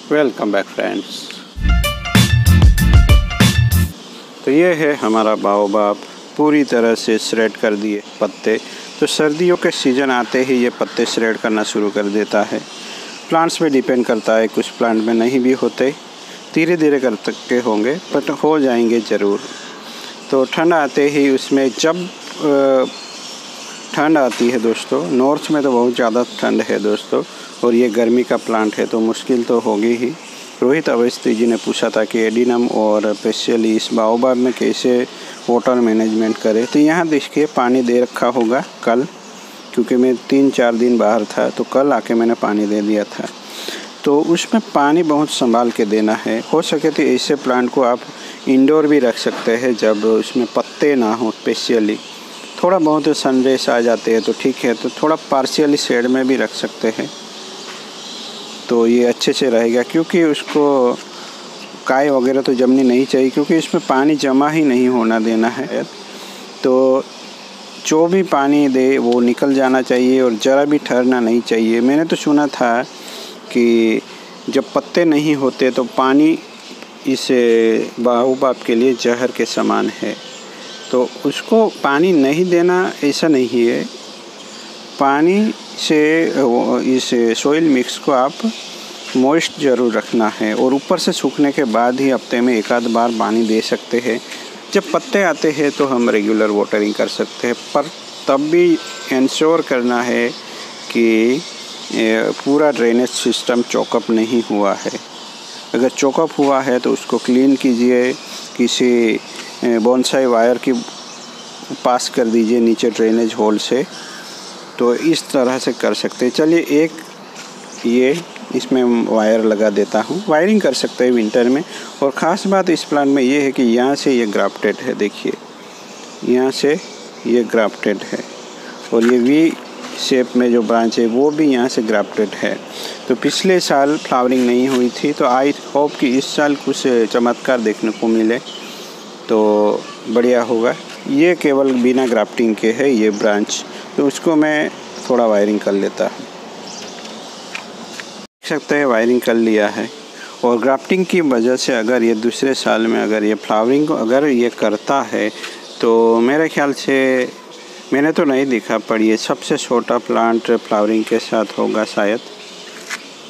Welcome back friends. तो ये है हमारा बाओबाब, पूरी तरह से श्रेड कर दिए पत्ते। तो सर्दियों के सीज़न आते ही ये पत्ते श्रेड करना शुरू कर देता है। प्लांट्स पे डिपेंड करता है, कुछ प्लांट में नहीं भी होते, धीरे धीरे करते होंगे बट हो जाएंगे ज़रूर। तो ठंड आते ही उसमें जब ठंड आती है दोस्तों, नॉर्थ में तो बहुत ज़्यादा ठंड है दोस्तों, और ये गर्मी का प्लांट है तो मुश्किल तो होगी ही। रोहित अवस्थी जी ने पूछा था कि एडिनम और स्पेशली इस बाओबाब में कैसे वाटर मैनेजमेंट करें। तो यहाँ देखिए पानी दे रखा होगा कल, क्योंकि मैं 3-4 दिन बाहर था तो कल आके मैंने पानी दे दिया था। तो उसमें पानी बहुत संभाल के देना है। हो सके तो ऐसे प्लांट को आप इंडोर भी रख सकते हैं जब उसमें पत्ते ना हो। स्पेशली थोड़ा बहुत सनरेज आ जाते हैं तो ठीक है, तो थोड़ा पार्शियली शेड में भी रख सकते हैं तो ये अच्छे से रहेगा, क्योंकि उसको काय वगैरह तो जमनी नहीं चाहिए, क्योंकि इसमें पानी जमा ही नहीं होना देना है। तो जो भी पानी दे वो निकल जाना चाहिए और ज़रा भी ठहरना नहीं चाहिए। मैंने तो सुना था कि जब पत्ते नहीं होते तो पानी इस बाओबाब के लिए जहर के समान है, तो उसको पानी नहीं देना ऐसा नहीं है। पानी से इस सोइल मिक्स को आप मॉइस्ट ज़रूर रखना है, और ऊपर से सूखने के बाद ही हफ्ते में एक आध बार पानी दे सकते हैं। जब पत्ते आते हैं तो हम रेगुलर वाटरिंग कर सकते हैं, पर तब भी इंश्योर करना है कि पूरा ड्रेनेज सिस्टम चौकअप नहीं हुआ है। अगर चौकअप हुआ है तो उसको क्लीन कीजिए, किसी बोनसाई वायर की पास कर दीजिए नीचे ड्रेनेज होल से। तो इस तरह से कर सकते हैं। चलिए एक ये इसमें वायर लगा देता हूँ, वायरिंग कर सकते हैं विंटर में। और ख़ास बात इस प्लांट में ये है कि यहाँ से ये ग्राफ्टेड है, देखिए यहाँ से ये ग्राफ्टेड है, और ये वी शेप में जो ब्रांच है वो भी यहाँ से ग्राफ्टेड है। तो पिछले साल फ्लावरिंग नहीं हुई थी, तो आई होप कि इस साल कुछ चमत्कार देखने को मिले तो बढ़िया होगा। ये केवल बिना ग्राफ्टिंग के है ये ब्रांच, तो उसको मैं थोड़ा वायरिंग कर लेता हूँ। देख सकते हैं वायरिंग कर लिया है। और ग्राफ्टिंग की वजह से अगर ये दूसरे साल में अगर ये फ्लावरिंग अगर ये करता है तो मेरे ख्याल से, मैंने तो नहीं देखा, पर ये सबसे छोटा प्लांट फ्लावरिंग के साथ होगा शायद।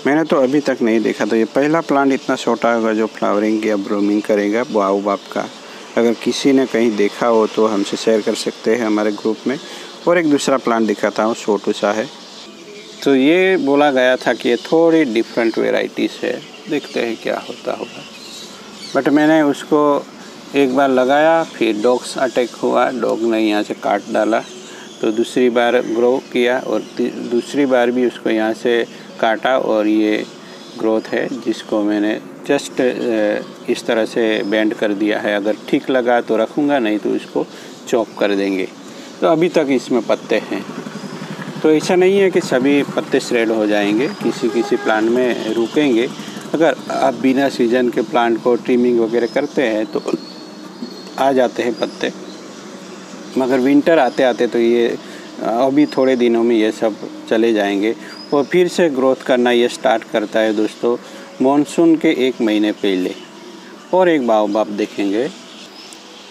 मैंने तो अभी तक नहीं देखा, तो ये पहला प्लांट इतना छोटा होगा जो फ्लावरिंग या ब्लूमिंग करेगा बाओबाब का। अगर किसी ने कहीं देखा हो तो हमसे शेयर कर सकते हैं हमारे ग्रुप में। और एक दूसरा प्लांट दिखाता हूँ, छोटू सा है। तो ये बोला गया था कि ये थोड़ी डिफरेंट वेराइटीज़ है, देखते हैं क्या होता होगा। बट मैंने उसको एक बार लगाया, फिर डॉग्स अटैक हुआ, डॉग ने यहाँ से काट डाला। तो दूसरी बार ग्रो किया और दूसरी बार भी उसको यहाँ से काटा, और ये ग्रोथ है जिसको मैंने जस्ट इस तरह से बेंड कर दिया है। अगर ठीक लगा तो रखूँगा, नहीं तो इसको चॉप कर देंगे। तो अभी तक इसमें पत्ते हैं, तो ऐसा नहीं है कि सभी पत्ते श्रेड हो जाएंगे, किसी किसी प्लांट में रुकेंगे। अगर आप बिना सीजन के प्लांट को ट्रिमिंग वगैरह करते हैं तो आ जाते हैं पत्ते, मगर विंटर आते आते तो ये अभी थोड़े दिनों में ये सब चले जाएंगे, और फिर से ग्रोथ करना ये स्टार्ट करता है दोस्तों मॉनसून के 1 महीने पहले। और एक बाओबाब देखेंगे,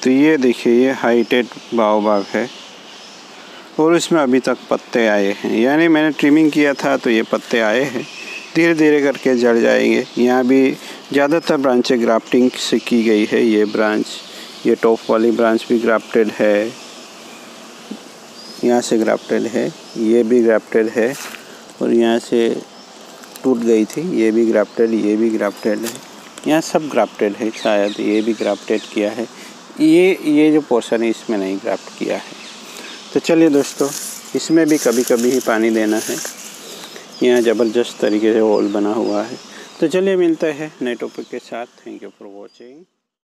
तो ये देखिए ये हाइटेड बाओबाब है, और इसमें अभी तक पत्ते आए हैं। यानी मैंने ट्रिमिंग किया था तो ये पत्ते आए हैं, धीरे धीरे करके जड़ जाएंगे। यहाँ भी ज़्यादातर ब्रांचें ग्राफ्टिंग से की गई है। ये ब्रांच, ये टॉप वाली ब्रांच भी ग्राफ्टेड है, यहाँ से ग्राफ्टेड है, ये भी ग्राफ्टेड है, और यहाँ से टूट गई थी, ये भी ग्राफ्टेड, ये भी ग्राफ्टेड है, यहाँ सब ग्राफ्टेड है। शायद ये भी ग्राफ्टेड किया है, ये जो पोर्शन है इसमें नहीं ग्राफ्ट किया है। तो चलिए दोस्तों, इसमें भी कभी कभी ही पानी देना है। यहाँ ज़बरदस्त तरीके से होल बना हुआ है। तो चलिए मिलते हैं नए टॉपिक के साथ। Thank you for watching.